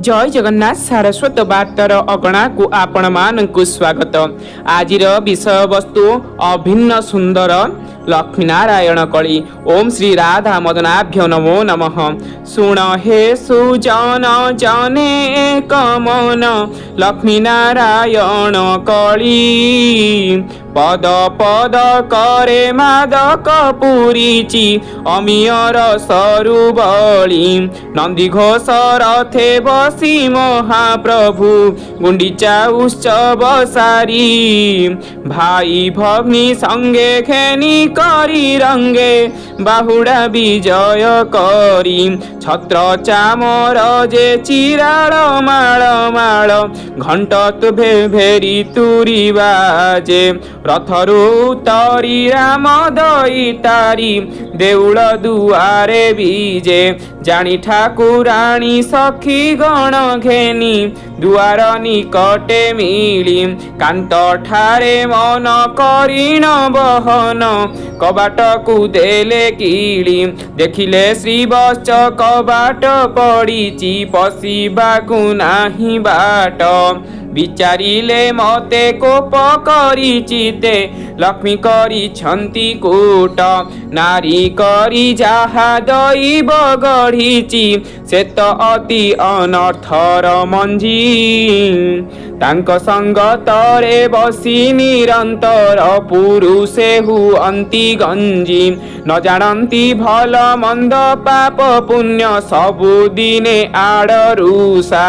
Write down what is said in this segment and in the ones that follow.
जय जगन्नाथ सारस्वत वार्तार अगणा को आपण मानकु स्वागत। आजिर विषय वस्तु अभिन्न सुंदर लक्ष्मीनारायण कली। ओम श्री राधा मदनाभ्यो नमो नमः। सुण हे सुजन जने कमन लक्ष्मीनारायण कली। पद पद करे मादक पुरीची अमियर सरुबली। नंदी घोष रथे बसी महाप्रभु गुंडीचा उत्सव सारी। भाई भग्नी संगे खेनी करी रंगे बाहुड़ा विजय करी। छत्र चामर जे चिराड़ माळ माळ घंट तुभे भेरी तुरी बाजे। रथरु उतरी राम दई तारी देउल दुआरे बीजे। जानी ठाकुराणी सखी गण घेनी दुआर निकटे मिली। कांत ठारे मन करिण बहन कबाट को देले किली। देखिले श्रीवत्स कबाट पड़ीची पशिबाकु नाही बाट। विचारिले मते कोप करी चिते लक्ष्मी करी छंती कूट। नारी करी जाहा दैव गढ़ीची से तो अति अनर्थर मंजी। तांक संगतरे बसी निरंतर पुरुषे हुअंती गंजी। न जानती भल मंद पाप पुण्य सबुदिने आड़रूषा।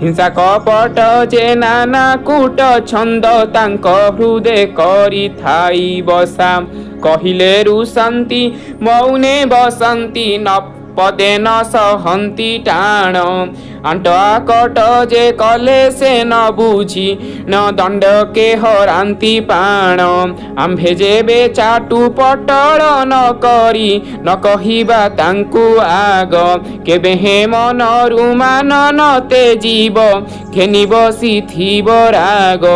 हिंसा कपट जे नाना कूट छंद तांक हृदय करी थाई बसा। कहिले रुसंती मौने बसंती न पदे न सहंती टाण। आंट आकट जे कले से न बुझी न दंड के हरांती पाण। आम्भे जेबे चाटू पटल न करी न कहिबा तांकु आग। केबे हे मनरु मान नते जीव घेनी बसी थीब राग।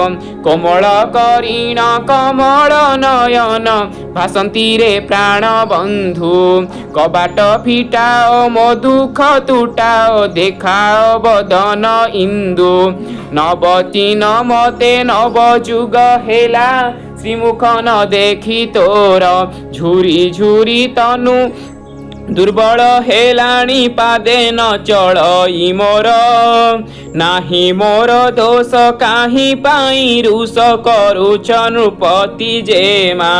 कोमल करीण कमल नयन भासंती रे प्राण बंधु। कबाट फिटाओ मो दुख तुटाओ देखाओ बदन इंदु। नवती न मते नव जुग हेला श्रीमुख न देखी तोर। झुरी झुरी तनु दुर्बल हेलाणी पादे न चढ़ई मोर। नाही मोर दोष काही पाई रुष करुछ नृपति जेमा।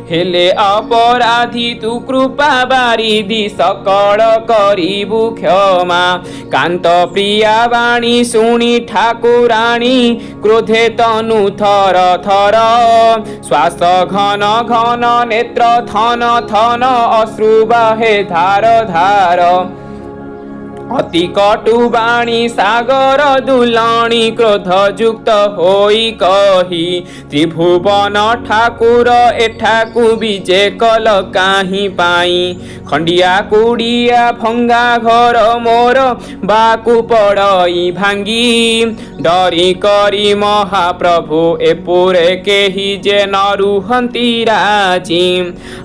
हेले अपराधी तु कृपा बारिधि सकल करिबु क्षमा। कांत प्रिया वाणी शुणी ठाकुराणी क्रोधे तनु थर थर। श्वास घन घन नेत्र थन थन अश्रु बाहे धार धार। अति कटु बाणी सागर दुलाणी क्रोध युक्त होई कही। त्रिभुवन ठाकुर एठाकु विजे कल काही पाई। खंडिया कुड़िया भंगा घर मोर बाकु पड़ई भांगी। डरी करी महाप्रभु एपुरे केही जे न रुहंती राजी।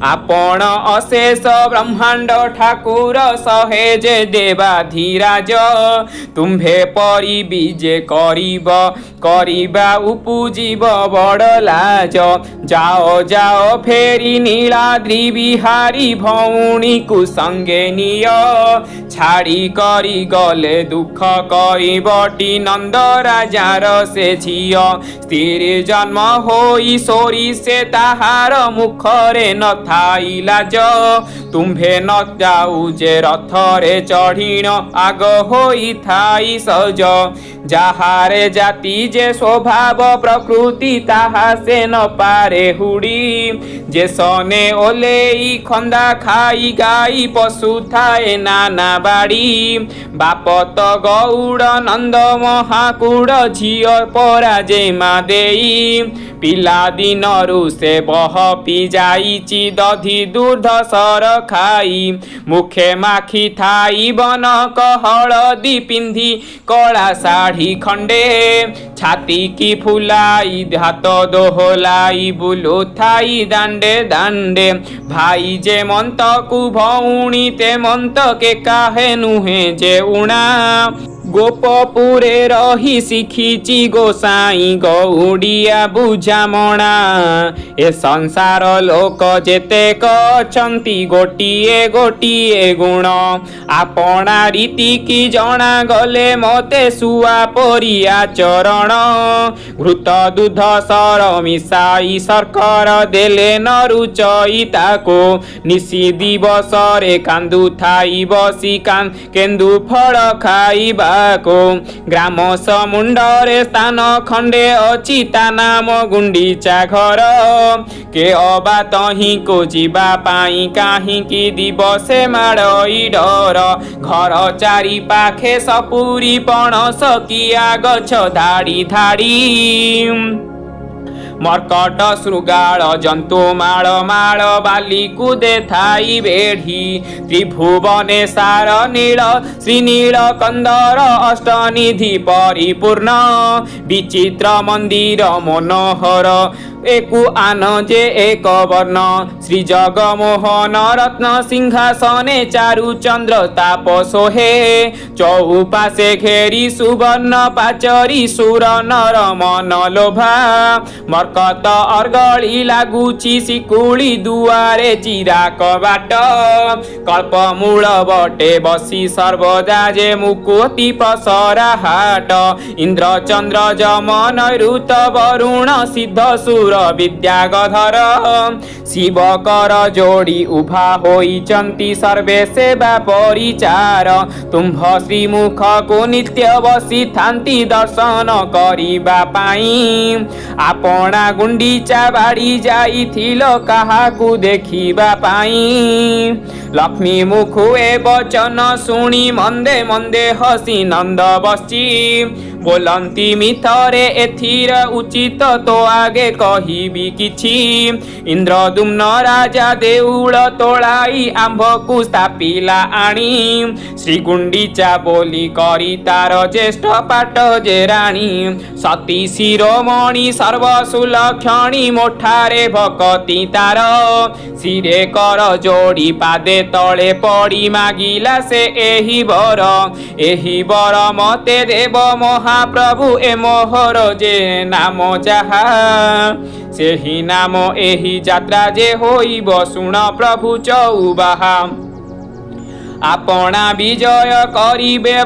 आपण अशेष ब्रह्मांड ठाकुर सहेजे देवा धीराज। तुम्भे परी विजे करिबा उपुजीब बड़ लाज। जाओ जाओ फेरी नीलाद्रि बिहारी भौणी को संगे निय। छाड़ी करी गले दुख करिबटी नंद राजार से झिय। स्थिर जन्म होई सोरी से ताहार मुखरे न थाई लाज। तुम्भे न जाऊ जे रथरे चढ़ीण आग होई थाई सज। जाहारे जाति जे स्वभाव प्रकृति ताहा से न पारे हुड़ी। जे सने ओलेई खंदा खाई गाई पशु थाए नाना बाड़ी। बापत गौड़ नंद महाकूड़ झियो परा जे मा देई। पिला दिनरु से बह पी जाइची दधि दुर्धसर खाई। मुखे माखी थाई बन हलदी पिंधी कला साड़ी खंडे। छाती की फुलाई हाथ दोहलाई बुलु थाई दांडे दांडे। भाई जे मंत कु भौणी ते मंत के काहे नुहे जे उणा। ଗୋପପୁରେ ରହି ଶିଖିଛି ଗୋସାଇଁ ଗଉଡ଼ିଆ ବୁଝାମଣା। ଏ ସଂସାର ଲୋକ ଯେତେକ ଅଛନ୍ତି ଗୋଟିଏ ଗୋଟିଏ ଗୁଣ। ଆପଣା ରୀତିକି ଜଣାଗଲେ ମତେ ଶୁଆ ପରି ଆଚରଣ। ଘୃତ ଦୁଧ ସର ମିଶାଇ ଶର୍କର ଦେଲେ ନ ରୁଚଇ ତାକୁ। ନିଶି ଦିବସରେ କାନ୍ଦୁଥାଇ ବସି କେନ୍ଦୁ ଫଳ ଖାଇବାକୁ। ଗ୍ରାମ ସମୁଣ୍ଡରେ ସ୍ଥାନ ଖଣ୍ଡେ ଅଛି ତା ନାମ ଗୁଣ୍ଡିଚା ଘର। କେ ଅବା ତହିଁକୁ ଯିବା ପାଇଁ କାହିଁକି ଦିବସେ ମାଡ଼ଇ ଡର। ଘର ଚାରି ପାଖେ ସପୁରି ପଣସ କିଆ ଗଛ ଧାଡ଼ି ଧାଡ଼ି। ମର୍କଟ ଶୃଗାଳ ଜନ୍ତୁ ମାଳ ମାଳ ବାଲିକୁ ଦେଥାଇ ବେଢ଼ି। ତ୍ରିଭୁବନେ ସାର ନୀଳ ଶ୍ରୀନୀଳ କନ୍ଦର ଅଷ୍ଟନିଧି ପରିପୂର୍ଣ୍ଣ। ବିଚିତ୍ର ମନ୍ଦିର ମନୋହର ଏକୁ ଆନ ଯେ ଏକ ବର୍ଣ୍ଣ। ଶ୍ରୀ ଜଗମୋହନ ରତ୍ନ ସିଂହାସନେ ଚାରୁ ଚନ୍ଦ୍ର ତାପ ଶୋହେ। ଚଉପାଶେ ଘେରି ସୁବର୍ଣ୍ଣ ପାଚରି ସୁର ନର ମନ ଲୋଭା। ମର୍କତ ଅର୍ଗଳି ଲାଗୁଛି ଶିକୁଳି ଦୁଆରେ ଚିରା କବାଟ। କଳ୍ପମୂଳ ବଟେ ବସି ସର୍ବଦା ଯେ ମୁକୁତି ପସରା ହାଟ। ଇନ୍ଦ୍ର ଚନ୍ଦ୍ର ଯମ ନୈଋତ ବରୁଣ ସିଦ୍ଧ ସୁର ବିଦ୍ୟାଗଧର। ଶିବ କର ଯୋଡ଼ି ଉଭା ହୋଇଛନ୍ତି ସର୍ବେ ସେବା ପରିଚାର। ତୁମ୍ଭ ଶ୍ରୀମୁଖକୁ ନିତ୍ୟ ବସିଥାନ୍ତି ଦର୍ଶନ କରିବା ପାଇଁ। ଆପଣା ଗୁଣ୍ଡିଚା ବାଡ଼ି ଯାଇଥିଲ କାହାକୁ ଦେଖିବା ପାଇଁ। ଲକ୍ଷ୍ମୀ ମୁଖୁ ଏ ବଚନ ଶୁଣି ମନ୍ଦେ ମନ୍ଦେ ହସି ନନ୍ଦ ବସି। ବୋଲନ୍ତି ମିଥରେ ଏଥିର ଉଚିତ ତୋ ଆଗେ କହିବି କିଛି। ଇନ୍ଦ୍ରଦ୍ୟୁମ୍ନ ରାଜା ଦେଉଳ ତୋଳାଇ ଆମ୍ଭକୁ ସ୍ଥାପିଲା ଆଣି। ଶ୍ରୀଗୁଣ୍ଡିଚା ବୋଲି କରି ତାର ଜ୍ୟେଷ୍ଠ ପାଟ ଯେ ରାଣୀ। ସତୀ ଶିରୋମଣି ସର୍ବସୁଲକ୍ଷଣୀ ମୋଠାରେ ଭକତି ତାର। ଶିରେ କର ଯୋଡ଼ି ପାଦେ ତଳେ ପଡ଼ି ମାଗିଲା ସେ ଏହି ବର। ଏହି ବର ମତେ ଦେବ ମହାପ୍ରଭୁ ଏ ମୋହର ଯେ ନାମ ଯାହା। ସେହି ନାମ ଏହି ଯାତ୍ରା ଯେ ହୋଇବ ଶୁଣ ପ୍ରଭୁ ଚଉବାହା। ଆପଣା ବିଜୟ କରିବେ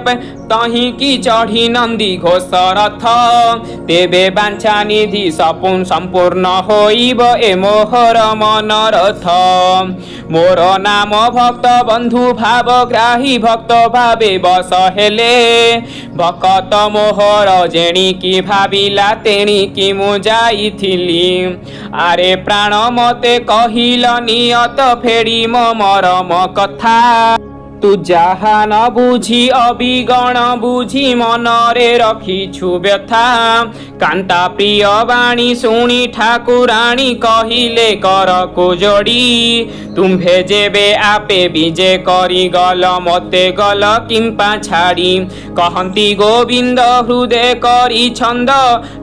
ତହିଁକି ଚଢ଼ି ନନ୍ଦୀ ଘୋଷ ରଥ। ତେବେ ବାଞ୍ଛା ନିଧି ସମ୍ପୂର୍ଣ୍ଣ ହୋଇବ ଏ ମୋହର ମନରଥ। ମୋର ନାମ ଭକ୍ତ ବନ୍ଧୁ ଭାବଗ୍ରାହୀ ଭକ୍ତ ଭାବେ ବସ ହେଲେ। ଭକତ ମୋହର ଯେଣିକି ଭାବିଲା ତେଣିକି ମୁଁ ଯାଇଥିଲି। ଆରେ ପ୍ରାଣ ମତେ କହିଲ ନିୟତ ଫେଡ଼ି ମୋ ମରମ କଥା। ତୁ ଯାହା ନ ବୁଝି ଅବିଗଣ ବୁଝି ମନରେ ରଖିଛୁ ବ୍ୟଥା। କାନ୍ତା ପ୍ରିୟ ବାଣୀ ଶୁଣି ଠାକୁରାଣୀ କହିଲେ କରକୁ ଯୋଡ଼ି। ତୁମ୍ଭେ ଯେବେ ଆପେ ବିଜେ କରିଗଲ ମତେ ଗଲ କିମ୍ପା ଛାଡ଼ି। କହନ୍ତି ଗୋବିନ୍ଦ ହୃଦୟ କରି ଛନ୍ଦ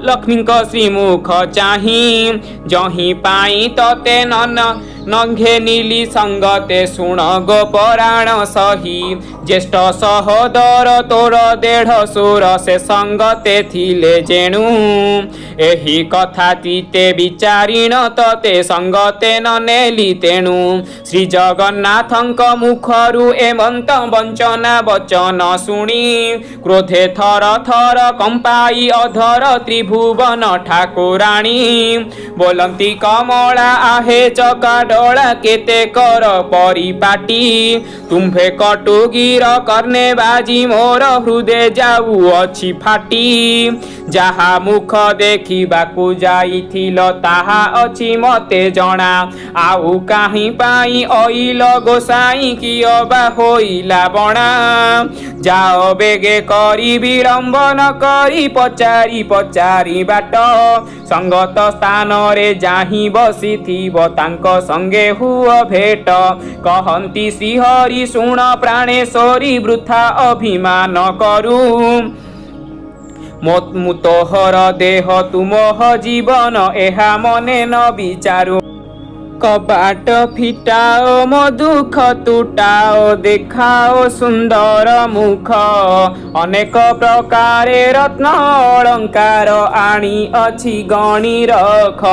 ଲକ୍ଷ୍ମୀଙ୍କ ଶ୍ରୀମୁଖ ଚାହିଁ। ଯହିଁ ପାଇଁ ତତେ ନଘେ ନିଲି ସଙ୍ଗତେ ଶୁଣ ଗୋପରାଣ ସହି। ଜ୍ୟେଷ୍ଠ ସହୋଦର ତୋର ଦେଢ଼ ସୁର ସେ ସଙ୍ଗତେ ଥିଲେ ଯେଣୁ। ଏହି କଥା ତିତେ ବିଚାରିଣ ତତେ ସଙ୍ଗତେ ନ ନେଲି ତେଣୁ। ଶ୍ରୀ ଜଗନ୍ନାଥଙ୍କ ମୁଖରୁ ଏମନ୍ତ ବଞ୍ଚନା ବଚନ ଶୁଣି। କ୍ରୋଧେ ଥର ଥର କମ୍ପାଇ ଅଧର ତ୍ରିଭୁବନ ଠାକୁରାଣୀ। ବୋଲନ୍ତି କମଳା ଆହେ ଚକା ଡଳା କେତେ କର ପରିପାଟି। ତୁମ୍ଭେ କଟୁଗିର କର୍ଣ୍ଣେ ବାଜି ମୋର ହୃଦୟ ଯାଉଅଛି ଫାଟି। ଯାହା ମୁଖ ଦେଖିବାକୁ ଯାଇଥିଲ ତାହା ଅଛି ମତେ ଜଣା। ଆଉ କାହିଁ ପାଇଁ ଅଇଲ ଗୋସାଇଁ କିଅ ବା ହୋଇଲା ବଣା। ଯାଅ ବେଗେ କରି ବିଳମ୍ବ ନ କରି ପଚାରି ପଚାରି ବାଟ। ସଙ୍ଗତ ସ୍ଥାନରେ ଯାହିଁ ବସିଥିବ ତାଙ୍କ ସଙ୍ଗେ ହୁଅ ଭେଟ। କହନ୍ତି ଶ୍ରୀହରି ଶୁଣ ପ୍ରାଣେଶ୍ୱରୀ ବୃଥା ଅଭିମାନ କରୁ। ମୁଁ ତୋହର ଦେହ ତୁମୋହ ଜୀବନ ଏହା ମନେ ନ ବିଚାରୁ। कबाट फिटाओ मो दुख तुटाओ देखाओ सुंदर मुख अनेक प्रकारे रत्न अलंकार आनी अछि गणी रख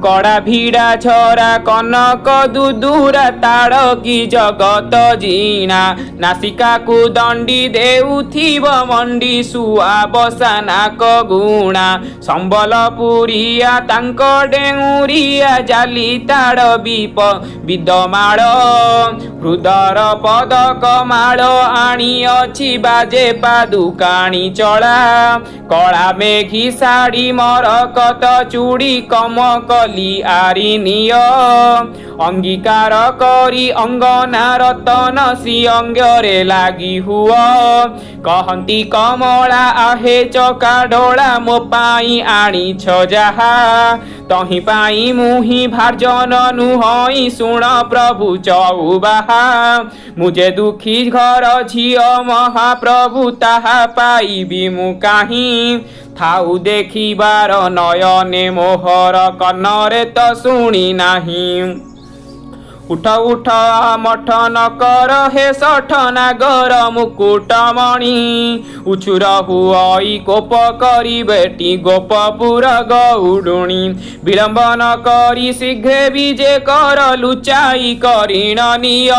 कड़ा भिड़ा छरा कनक दुदुरा ताड़ की जगत जीना नासिका को दंडी देउथिब मंडी सुआ बसा नाक गुणा संबलपुरिया तांक डेउरिया जाली ताड़ विप विदमाळ हृदर पदक माळ आणी अछि बाजे पादुकाणी चला कला मेघी साड़ी मरकत चूड़ी कम कली आरी निय अंगीकार करी अंगना रतन श्री अंगरे लागी हुआ कहती कमला आहे चका डोला मो पाई आनी छ जाहा तही पाई मुही भार्जन नुहई सुण प्रभु चौबाहा मुझे दुखी घर झियो महाप्रभु ताहा पाइबी मु काहीं थाउ देखिबार नयने मोहर कन्नरे तो शुणी नाही उठ उठ मठ न कर हे सठ नागर मुकुटमणि उछुर हुई कोप करी बेटी गोपपुर गौडुणी विलंब न करी शीघ्र विजे कर लुचाई करीण निय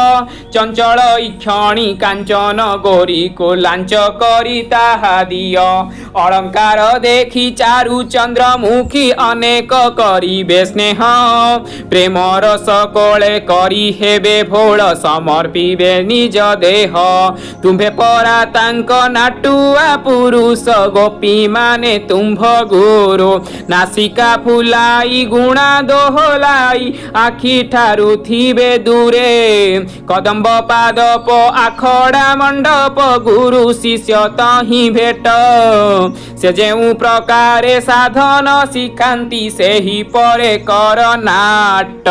चंचल इक्षणी कांचन गोरी को लांच करी ताहा दिय अलंकार देखी चारु चंद्रमुखी अनेक करिबे स्नेह प्रेम रस कोले करी हेबे भोल समर्पिबे निज देह तुम्भे परा तांक नाटुआ पुरुष गोपी माने तुम्भ गुरु नासिका फुलाई गुणा दोहलाई आखि ठारु थिबे दूरे कदम्ब पादप आखड़ा मंडप गुरु शिष्य तही भेट से जेउ प्रकारे साधन शिखांती सेही परे कर नाट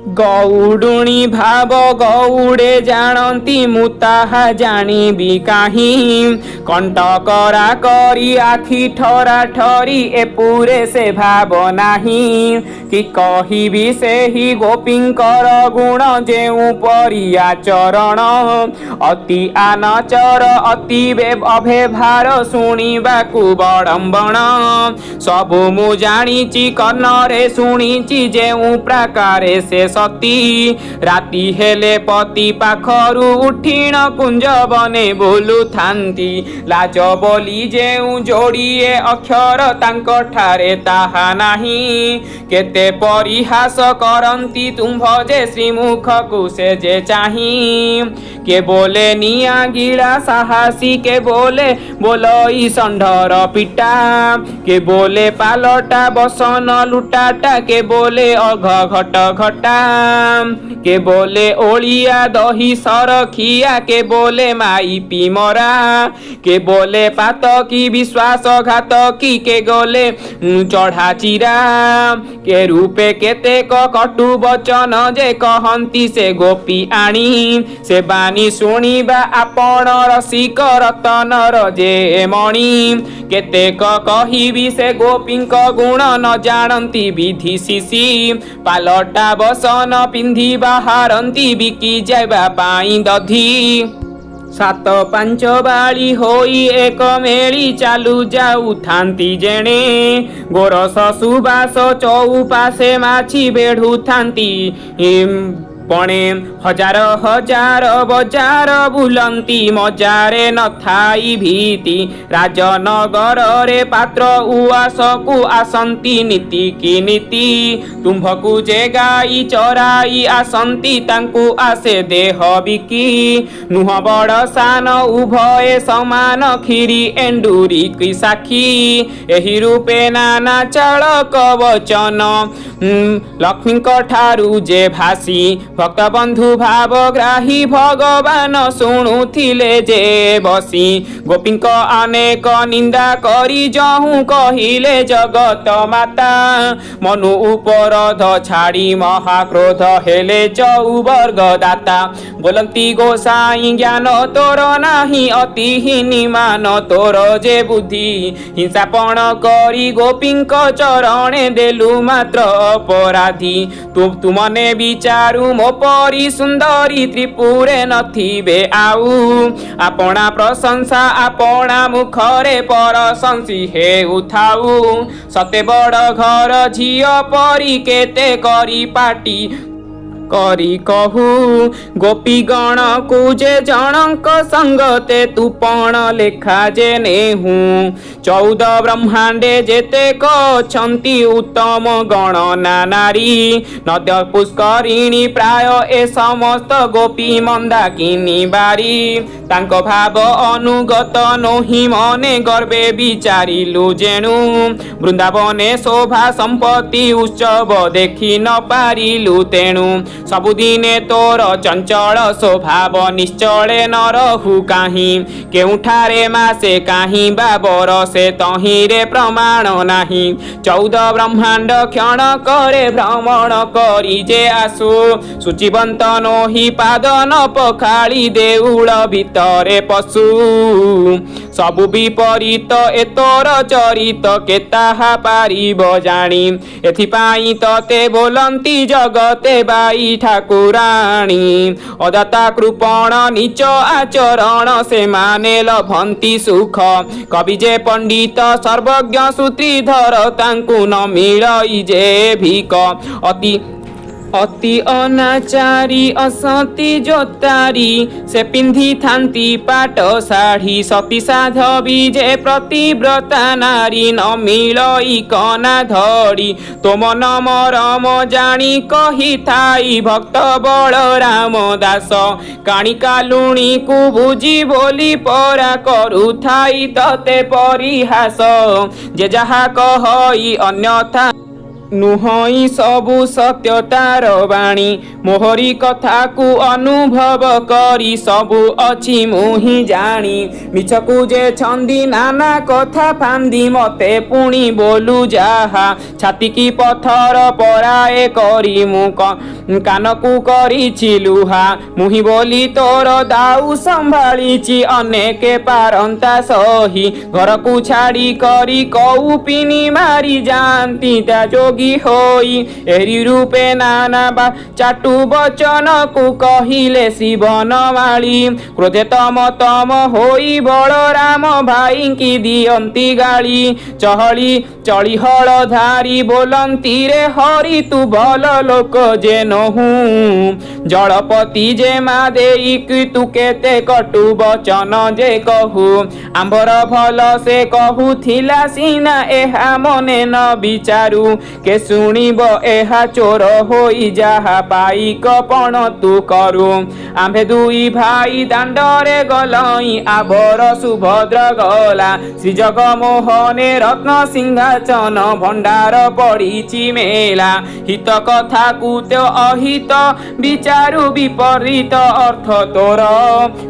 गौडुणी भाव गौड़े जानती मु ताहा जानिबी काहीं कंटकरा करी आखि ठरा ठरी एपुरे से भाव नाही कि कहिबी सेही गोपींकर गुण जेउ परी आचरण अति आनचर अति अभेभार शुणिबाकु बड़म्बण सबु मु जानिची कन्नरे शुणिची जेउ प्रकारे से सती राति हेले पति पाखरु उठिण कुंज बने बोलु थांती लाज बोली जेउ जोड़िए अक्षर तांक ठारे ताहा नाही केते परिहास करंती तुम्भ जे श्रीमुख को से जे चाही के बोले निया गिला साहसी के बोले बोलई षंढर पिटा के बोले पालटा बसन लुटाटा के बोले अघ घट घटा के बोले ओलिया दही सरखिया के बोले माई पीमरा के बोले पातकी विश्वासघात की के गोले चढ़ा चिरा के रूपे केतेक कटु वचन जे कहंती से गोपी आणी से बानी शुणिबा आपण रसिक रतनर जे मणि केतेक कहिबी से गोपींक गुण न जानती विधि शिशि पालटा बसन पिंधि बाहारंती बिकी जाइबा पाई दधी सात पांच बाली होई एक मेली चालू जाऊ थांती जेणे गोरस सुबास चौपासे माछी बेढ़ू थांती पणे हजार हजार बजार बुलंती मजारे न थाई भीति राजनगर रे पात्र उआस को आसंती नीति की नीति तुम्भकु जे गाई चराई आसंती तांकु आसे देह बिकी नुह बड़ सान उभये समान खीरी एंडुरी की साखी एही रूपे नाना चालक वचन लक्ष्मी ठारू जे भासी भक्त बंधु भावग्राही भगवान शुणुथिले जे बसी गोपींक अनेक निंदा करी जहु कहिले जगत माता मनु उपरध छाड़ी महाक्रोध हेले चौवर्ग दाता बोलंती गोसाई ज्ञान तोर नाही अति हीनिमान तोर जे बुद्धि हिंसापण करी गोपींक चरणे देलु मात्र अपराधी तुमने विचारु मो परी सुंदरी त्रिपुरे नथिबे आउ आपणा प्रशंसा आपणा मुखरे परशंसी हे उठाऊ सते बड़ घर झियो परी केते करी पाटी करी कहू गोपी गण को जे जनक संगते तू पण लेखा जे नेहू 14 ब्रह्मांडे जेते कछंती उत्तम गण नारी नद पुष्करिणी प्राय ए समस्त गोपी मंदाकिनी बारी तांको भाव अनुगत नोहि मने गर्वे विचारिलु जेणु वृंदावने शोभा संपत्ति उत्सव देखि न पारिलु तेणु सबुदिने तोर चंचल स्वभाव निश्चले न रहु काहीं केउठारे मासे काहीं बा बरसे तहिरे प्रमाण नाही 14 ब्रह्मांड क्षण करे भ्रमण करी जे आसु सूचिवंत नोहि पाद न पखाली देउल भितरे पशु सबु विपरीत ए तोर चरित के ताहा पारिब जानी एथिपाई तते बोलंती जगते बाई ठाकुराणी अदाता कृपण नीच आचरण से माने लभंती सुख कवि जे पंडित सर्वज्ञ सूत्रीधर तांकु न मिलई जे भिक अति अनाचारी असती जोतारी से पिंधि थांती पाट साढ़ी सती साधवी जे प्रतिव्रता नारी न मिलई कना धड़ी तो मन मरम जानी कही थाई भक्त बलराम दास काणिका लुणी को बुझी बोली परा करू थाई तते परिहास जे जहा कहई अन्यथा नुहई सबु सत्यतार बाणी मोहरी कथा को अनुभव करी सबु अछि मुहि जानी मिछकु जे छंदी नाना कथा फांदी मते पुणी बोलू जाहा छाती की पथर पराए करी मु कानकु करिछि लुहा मुहि बोली तोर दाऊ संभाळिछि अनेके पारंता सही घर को छाड़ी करी कौपिनी मारी जानती ता जोगी होई एरी रूपे नाना बा चाटू बचन को कहिले शिवन माली क्रोधे तम तम होई बलराम भाई की दियंती गाली चहली चली हल धारी बोलंती रे हरि तू भल लोक जे नहू जलपति जे मा देई कि तू केते कटु बचन जे कहू आंबर भल से कहू थिला सीना एहा मने न विचारू के शुणिब एहा चोर होई जाहा पाई कपण तू करू आम्भे दुई भाई दांडरे गलई आभर सुभद्र गला श्री जगमोहने रत्न सिंहासन भंडार पड़ीची मेला हित कथा कुत्य अहित विचारु विपरीत अर्थ तोर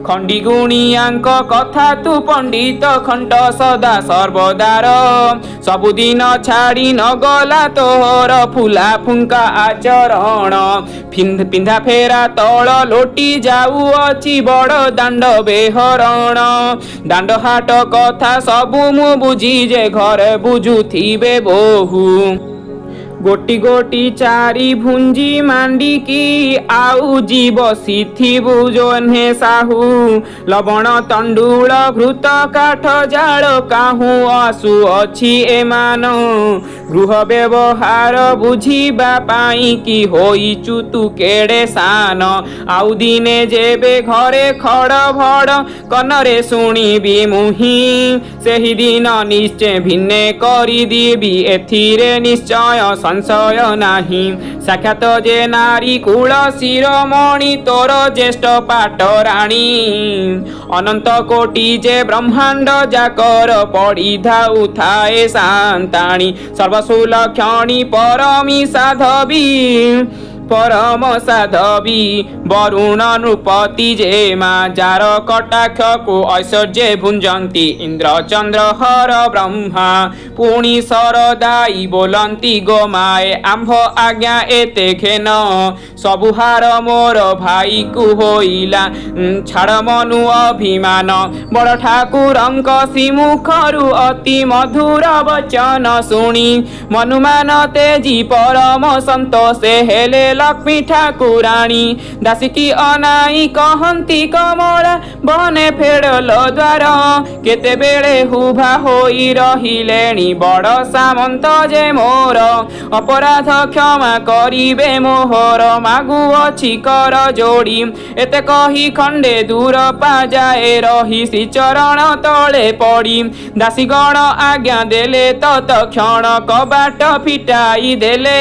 खंडी गुणियांक कथा तू पंडित खंड सदा सर्वदार सबुदिन छाड़ी न गला तोहर फुला फुंका आचरण पिंधा फेरा तल लोटी जाऊ अछि बड़ दांड बेहरण दांड हाट कथा सबु मु बुझी जे घर बुझुथिबे बहु गोटी गोटी चारी भुंजी मांडी की आउ जीव सिथि बुझोन्हे साहू लवण तंडुल घृत काठ जाल काहू आसु अछि एमान गृह व्यवहार बुझिबा पाई कि होइचु तू केड़े सान आउ दिने जेबे घरे खड़ भड़ कनरे शुणिबी मुहि सेहि दिन निश्चय भिन्ने करी देबी एथिरे निश्चय संशय नाही साक्षात जे नारी कुल शिरोमणि तोर ज्येष्ठ पाटराणी अनंत कोटि जे ब्रह्मांड जाकर पड़ी धाउ थाए शांताणी सर्वसुलक्षणी परमी साधवी परम साधवी वरुण नृपति जे माँ जार कटाक्ष को ऐश्वर्य भुंजंती इंद्र चंद्र हर ब्रह्मा पुणी सरदाई बोलंती गोमाए आंभ आज्ञा एते खेन सबुहार मोर भाई को होइला छाड़ मनु अभिमान बड़ ठाकुरंक श्रीमुखरु अति मधुर वचन शुणी मनुमान तेजी परम संतोषे हेले लक्ष्मी ठाकुराणी दासिकी अनाई कहंती कमला बने फेड़ल द्वार केते बेले हुभा होई रहिलेणी बड़ सामंत जे मोर अपराध क्षमा करिबे मोहर मागु अछि कर जोड़ी एते कही खंडे दूर पा जाए रही श्री चरण तले पड़ी दासीगण आज्ञा देले तत क्षण कबाट फिटाई देले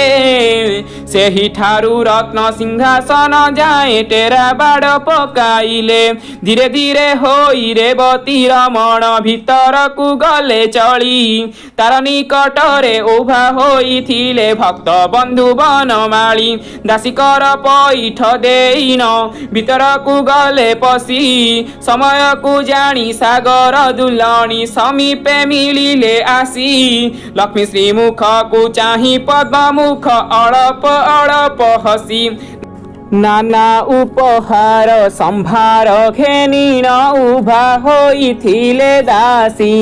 सेही ठारू रत्न सिंहासन जाए टेरा बाड़ पकाइले धीरे धीरे होई रेवती रमण भीतर को गले चली तार निकटरे उभा होई थिले भक्त बंधु बनमाली दासीकर पैठ देइन भीतर को गले पसी समय को जानी सागर दुलणी समीपे मिलिले आसी लक्ष्मी श्रीमुख को चाही पद्ममुख अड़प अड़प हसी नाना उपहार संभार घेनी न उभा होइथिले दासी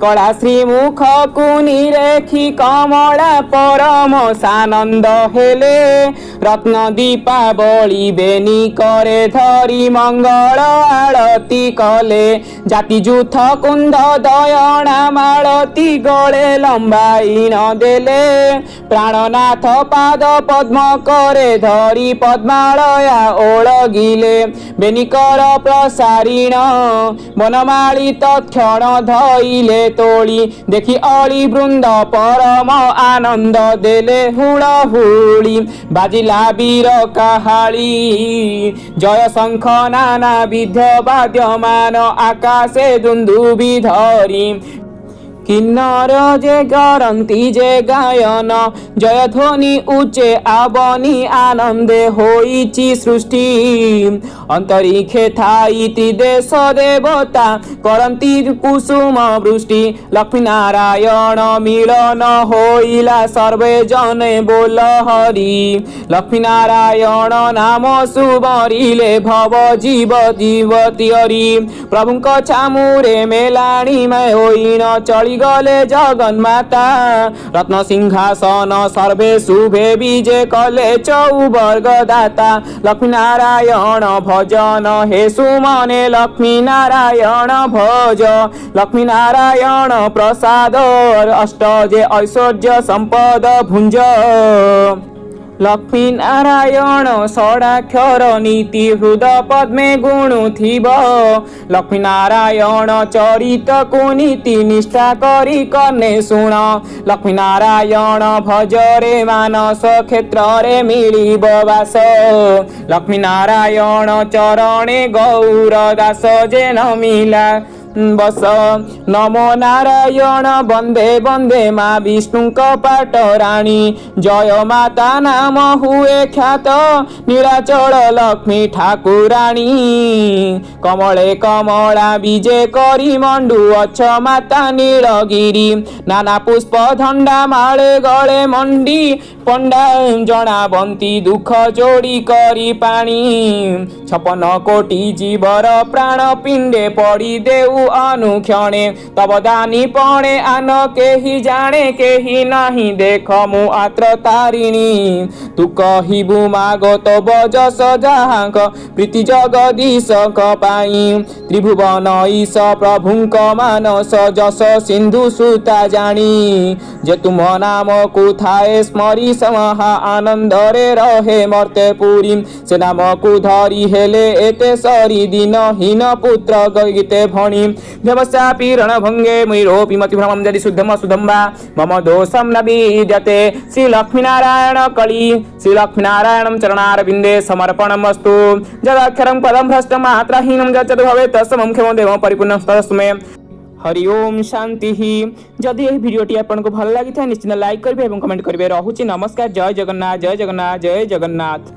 कला श्रीमुख को निरेखी कमला परम सानंद हेले रत्न दीपावली बेनी करे धरी मंगल आरती कले जाति जुथ कुंद दयणा मालती गले लंबाई न देले प्राणनाथ पाद पद्म करे धरी पद्मालया ओळगिले बेनिकर प्रसारीण बनमाली तत्क्षण धइले तोली देखी अली वृंद परम आनंद देले हुळहुळी बाजिला वीर काहाळी जय शंख नाना विध वाद्यमान आकाशे दुंदुभि धरी किन्नर जे गरंती जे गायन जय ध्वनि उच्चे आवनी आनंदे होइची सृष्टि अंतरिक्षे थाइति देश देवता करंती कुसुम वृष्टि लक्ष्मी नारायण मिलन होइला सर्वे जने बोल हरि लक्ष्मी नारायण नाम सुबरिले भव जीव जीवती हरि प्रभुंक छामुरे मेलाणी में होइन चली गले जगन्माता रत्न सिंहासन सर्वे शुभे विजय कले चौवर्ग दाता लक्ष्मी नारायण भजन हे सुमने लक्ष्मी नारायण भज लक्ष्मी नारायण प्रसाद अष्ट जे ऐश्वर्य संपद भुंज लक्ष्मी नारायण षडाक्षर नीति हृद पद्मे गुणु थिब लक्ष्मी नारायण चरित को नीति निष्ठा करी कने शुण लक्ष्मी नारायण भजरे मानस क्षेत्र रे मिलिब वास लक्ष्मी नारायण चरणे गौर दास जे न मिला बस नमो नारायण वंदे वंदे माँ विष्णु पाट राणी जय माता नाम हुए ख्यात नीलाचल लक्ष्मी ठाकुराणी कमले कमला विजय करी मंडू अछ माता नीलगिरी नाना पुष्प धंडा माले गले मंडी पंडा जना बंती दुख जोड़ी करी पानी 56 कोटी जीवर प्राण पिंडे पड़ी देऊ अनुक्षणे तब दानी पणे आन केही जाने केही नाही देख मु आत्र तारिणी तू कहिबु मागो तो बजस जाहाक प्रीति जगदीश पाई त्रिभुवन ईश प्रभुंक मानस जस सिंधु सुता जानी जे तुम नाम को थाए स्मरी समहा आनंद रे रहे मर्ते पुरी से नाम को धरी हेले एते सरी दिन हीन पुत्र गीते भणी व्यवसापि रणभंगे मुरोपि मति भ्रमं जदि शुद्धम सुधम्बा मम दोषं न विद्यते श्री लक्ष्मीनारायण कली श्री लक्ष्मीनारायणं चरणारविन्दे समर्पणमस्तु जदाक्षरं पदं भ्रष्टं मात्राहीनं यच्चतु भवेत् तस्मं क्षमो देवं परिपूर्णं तस्मै हरि ओम शांति। जदि यह भिडियोटी आपको भल लगी था निश्चित लाइक करेंगे और कमेंट करेंगे। रहुछि नमस्कार। जय जगन्नाथ जय जगन्नाथ जय जगन्नाथ।